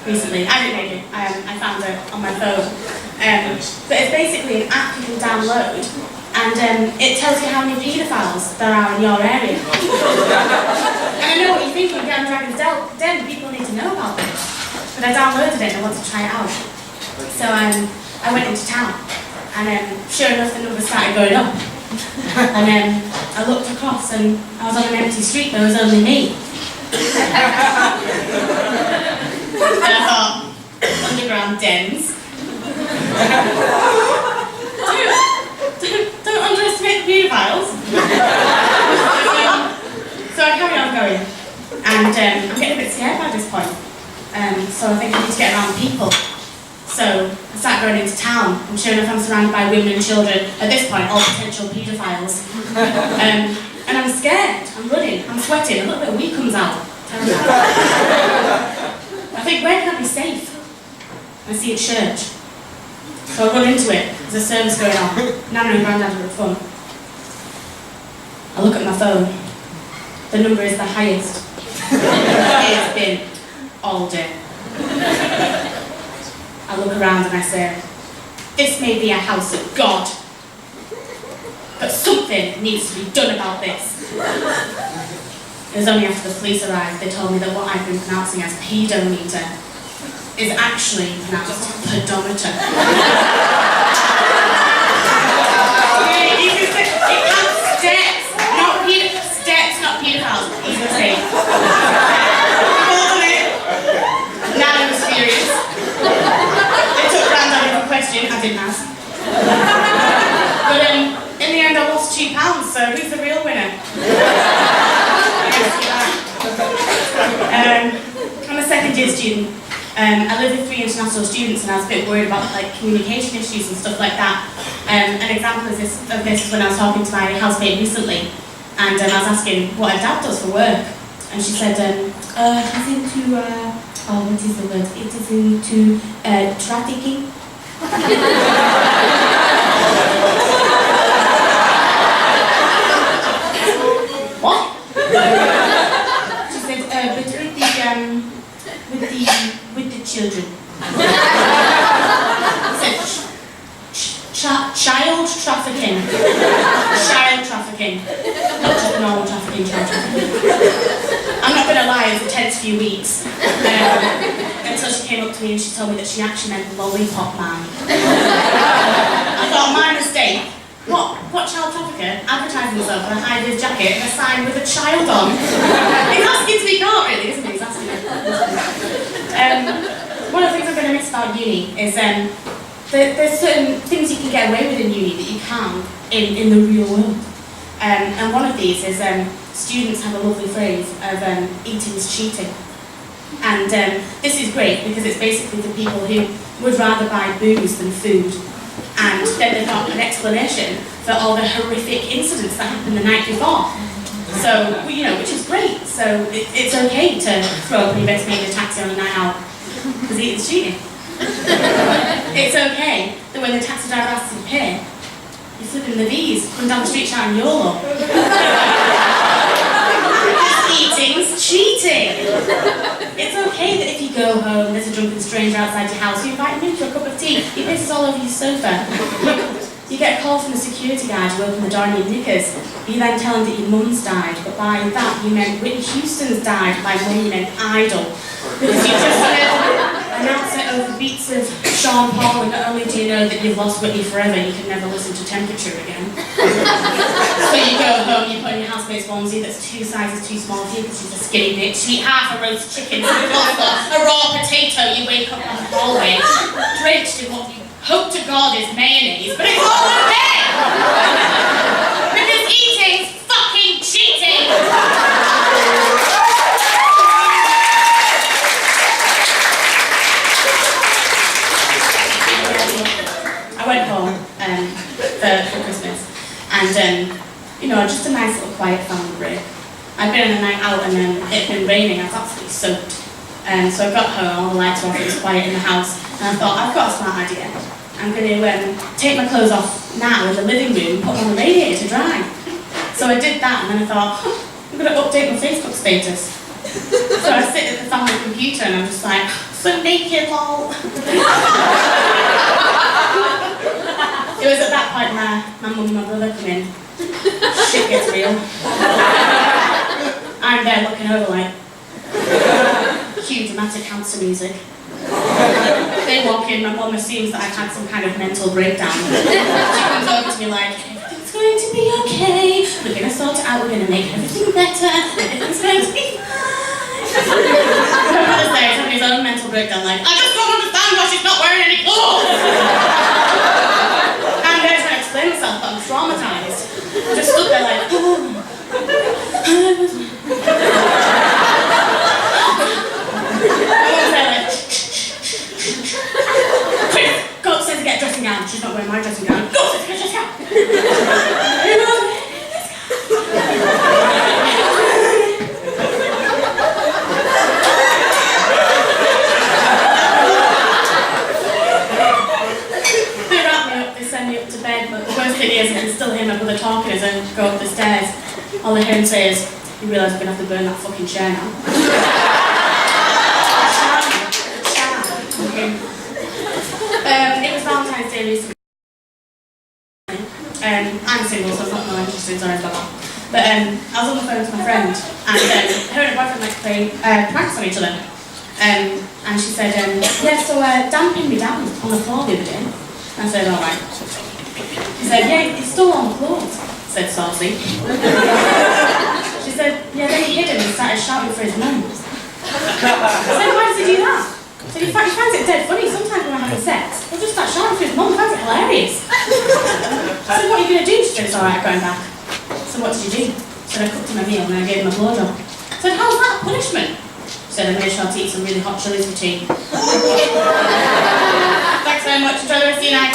recently. I didn't make it. I found it on my phone. But it's basically an app you can download, and it tells you how many paedophiles there are in your area. And I know what you think when you get on Dragon's Den, people need to know about this. But I downloaded it and I want to try it out. So I went into town, and sure enough the numbers started going up. And I looked across and I was on an empty street, there was only me. And I thought, underground dens. Don't underestimate the paedophiles. So I carry on going, and I'm getting a bit scared by this point. So I think I need to get around people. So I start going into town, and sure enough I'm surrounded by women and children, at this point all potential paedophiles. And I'm scared, I'm running, I'm sweating, a little bit of wee comes out. I think, where can I be safe? I see a church. So I run into it, there's a service going on. Nana and Grandad are at fun. I look at my phone. The number is the highest it's been all day. I look around and I say, this may be a house of God, but something needs to be done about this. It was only after the police arrived they told me that what I've been pronouncing as pedometer is actually pronounced pedometer. It has steps, not pedophiles, easy to say. Now I was furious. They took Grandad in a question, I didn't ask. But in the end I lost £2, so who's the real winner? I'm a second year student. I live with 3 international students and I was a bit worried about communication issues and stuff like that. An example of this is when I was talking to my housemate recently, and I was asking what her dad does for work, and she said, he's into, what is the word? It is into trafficking. What? She said, but with the children. Child trafficking. Child trafficking. Not just normal trafficking, child trafficking. I'm not going to lie, it was a tense few weeks. Until she came up to me and she told me that she actually meant lollipop man. I thought, my mistake. What child trafficker advertising himself in a high-vis jacket and a sign with a child on? He's asking to be caught, really, isn't he? He's asking me. One of the things I'm going to miss about uni is there's certain things you can get away with in uni that you can't in the real world. And one of these is students have a lovely phrase of eating is cheating. And this is great because it's basically for people who would rather buy booze than food. And then they've got an explanation for all the horrific incidents that happened the night before. So, which is great. So it's okay to throw up an investigated taxi on a night out because it's cheating. It's okay that when the taxi driver asks you to pay, you're flipping the V's, come down the street shouting YOLO. Eating's cheating. It's okay that if you go home, there's a drunken stranger outside your house, you invite him in for a cup of tea, he pisses all over your sofa. You get a call from the security guard who opened the door in your knickers. You then tell him that your mum's died, but by that you meant Whitney Houston's died, by mum you meant Idol. Because you just announce it over beats of Sean Paul, and not only do you know that you've lost Whitney forever, you can never listen to Temperature again. So you go home, you put in your housemate's onesie that's 2 sizes too small for you because she's a skinny bitch. You eat half a roast chicken, a raw potato, you wake up on the hallway, drenched in what you hope to God is mayonnaise, but it's all okay! Because eating's fucking cheating! I went home for Christmas, and just a nice little quiet family break. I'd been on a night out and it had been raining, I was absolutely soaked. So I got home, all the lights were off, it was quiet in the house, and I thought, I've got a smart idea. I'm going to take my clothes off now in the living room and put them on the radiator to dry. So I did that, and then I thought, I'm going to update my Facebook status. So I sit at the family computer and I'm just like, So naked, lol. It was at that point my mum and my brother come in. Shit gets real. I'm there looking over like cue dramatic cancer music. They walk in, my mum assumes that I've had some kind of mental breakdown. She comes over to me like, everything's going to be okay, we're going to sort it out, we're going to make everything better, everything's going to be fine. My brother's there, he's having his own mental breakdown like, I just don't understand why she's not wearing any clothes! I'm there trying to explain myself, but I'm traumatised. I just stood there like, go upstairs to get a dressing gown. She's not wearing my dressing gown. Go upstairs to get a dressing gown. They wrap me up, they send me up to bed, but the worst thing is I can still hear my brother talking as I go up the stairs. All I hear him say is, you realise we're going to have to burn that fucking chair now. It was Valentine's Day recently. I'm single, so I'm not really interested, sorry about that. But I was on the phone to my friend, and her and her boyfriend like to play pranks on each other. And she said, yeah, so Dan pinned me down on the floor the other day. I said, alright. She said, yeah, he stole all the clothes, said Saucy. She said, yeah, then he hid him and started shouting for his mum. I said, why does he do that? So he finds it dead funny. Sometimes when we're having sex, he'll just start shouting for his mum. He finds it hilarious. I said, what are you going to do? She said, it's alright, I'm going back. So what did you do? She said, I cooked him a meal and I gave him a blowjob. I said, how's that punishment? She said, I made sure to eat some really hot chilies for tea. Thanks very much. Enjoy the rest of your night.